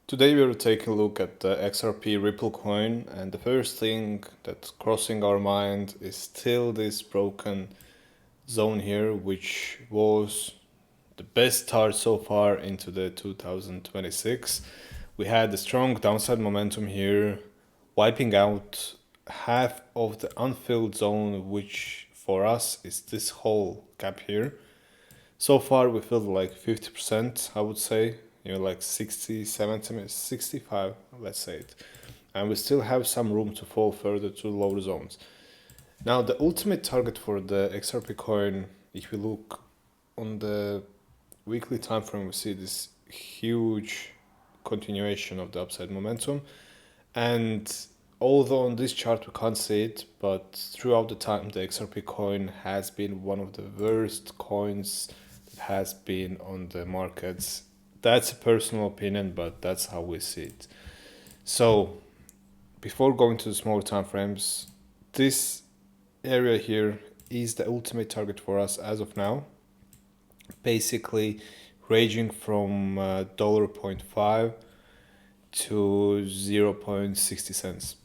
Today we are taking a look at the XRP Ripple coin, and the first thing that's crossing our mind is still this broken zone here, which was the best start so far into the 2026. We had a strong downside momentum here, wiping out half of the unfilled zone, which for us is this whole gap here. So far we filled like 50%, I would say, like 60, 70, 65, let's say it. And we still have some room to fall further to lower zones. Now the ultimate target for the XRP coin, if we look on the weekly time frame, we see this huge continuation of the upside momentum. And although on this chart we can't see it, but throughout the time the XRP coin has been one of the worst coins that has been on the markets. That's a personal opinion, but that's how we see it. So before going to the smaller time frames, this area here is the ultimate target for us as of now. Basically ranging from $0.5 to 0.60 cents,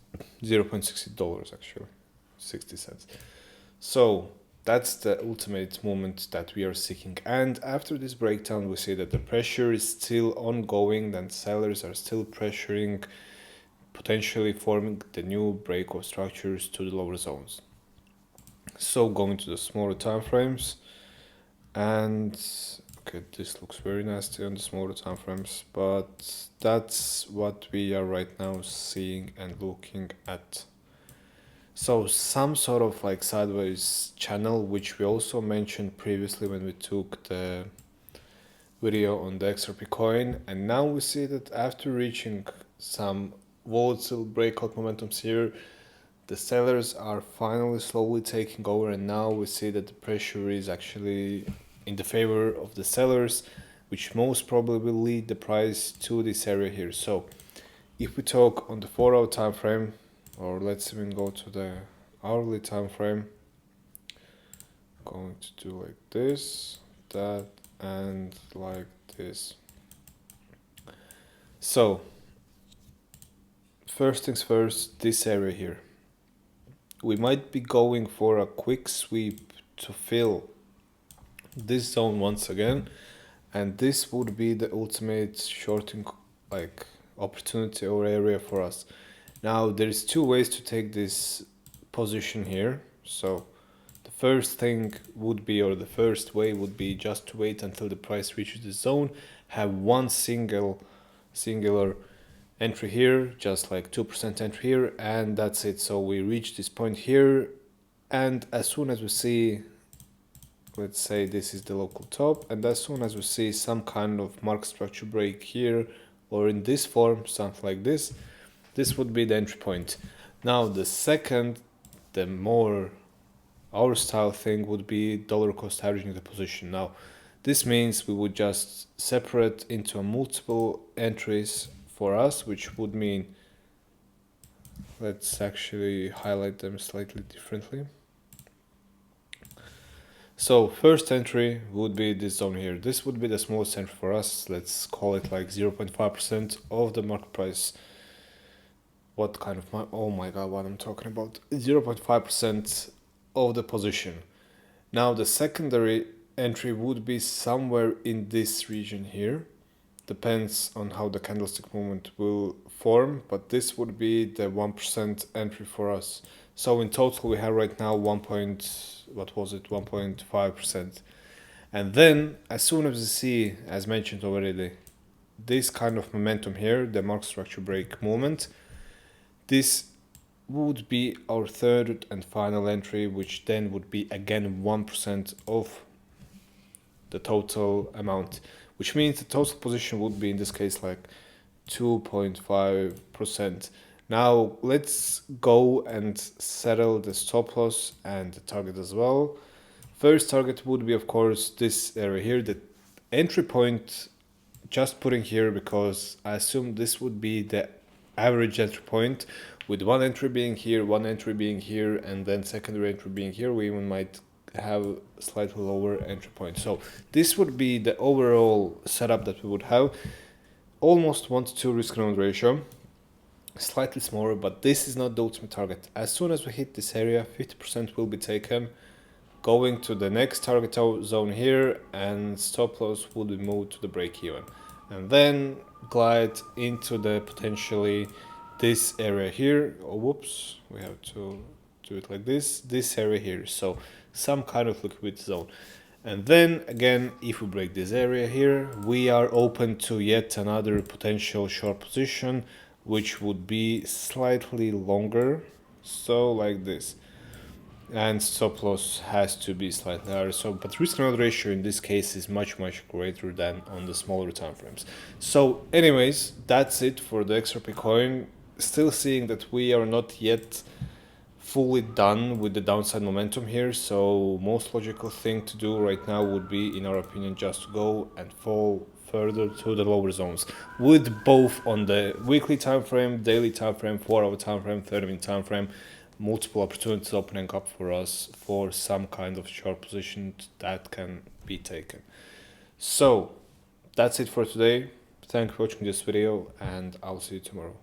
$0.60 actually, 60 cents. So that's the ultimate moment that we are seeking. And after this breakdown, we see that the pressure is still ongoing, and sellers are still pressuring, potentially forming the new breakout structures to the lower zones. So going to the smaller time frames, and okay, this looks very nasty on the smaller time frames, but that's what we are right now seeing and looking at. So some sort of like sideways channel, which we also mentioned previously when we took the video on the XRP coin. And now we see that after reaching some volatile breakout momentums here, the sellers are finally slowly taking over, and now we see that the pressure is actually in the favor of the sellers, which most probably will lead the price to this area here. So if we talk on the 4-hour time frame, or let's even go to the hourly time frame, going to do like this, that, and like this. So first things first, this area here, we might be going for a quick sweep to fill this zone once again, and this would be the ultimate shorting like opportunity or area for us. Now there is two ways to take this position here. So the first thing would be, or the first way would be, just to wait until the price reaches the zone, have one singular entry here, just like 2% entry here, and that's it. So we reach this point here, and as soon as we see, let's say this is the local top, and as soon as we see some kind of market structure break here, or in this form, something like this, this would be the entry point. Now the second, the more our style thing, would be dollar cost averaging the position. Now this means we would just separate into multiple entries for us, which would mean, let's actually highlight them slightly differently. So first entry would be this zone here. This would be the smallest entry for us. Let's call it like 0.5% of the market price. What kind of, oh my god, what I'm talking about. 0.5% of the position. Now the secondary entry would be somewhere in this region here. Depends on how the candlestick movement will form, but this would be the 1% entry for us. So in total we have right now 1.5%. And then as soon as we see, as mentioned already, this kind of momentum here, the market structure break movement, this would be our third and final entry, which then would be again 1% of the total amount, which means the total position would be in this case like 2.5%. Now let's go and settle the stop loss and the target as well. First target would be, of course, this area here, the entry point, just putting here because I assume this would be the average entry point, with one entry being here, one entry being here, and then secondary entry being here. We even might have slightly lower entry point. So this would be the overall setup that we would have. almost 1 to 2 risk reward ratio, slightly smaller, but this is not the ultimate target. As soon as we hit this area, 50% will be taken, going to the next target zone here, and stop loss will be moved to the break even, and then glide into the potentially this area here. Oh, whoops, we have to do it like this area here, so some kind of liquidity zone. And then again, if we break this area here, we are open to yet another potential short position, which would be slightly longer, so like this. And stop loss has to be slightly higher. So, but risk reward ratio in this case is much greater than on the smaller time frames. So, anyways, that's it for the XRP coin. Still seeing that we are not yet fully done with the downside momentum here, so most logical thing to do right now would be, in our opinion, just to go and fall further to the lower zones, with both on the weekly time frame, daily time frame, 4-hour time frame, 30-minute time frame, multiple opportunities opening up for us for some kind of short position that can be taken. So that's it for today. Thank you for watching this video, and I'll see you tomorrow.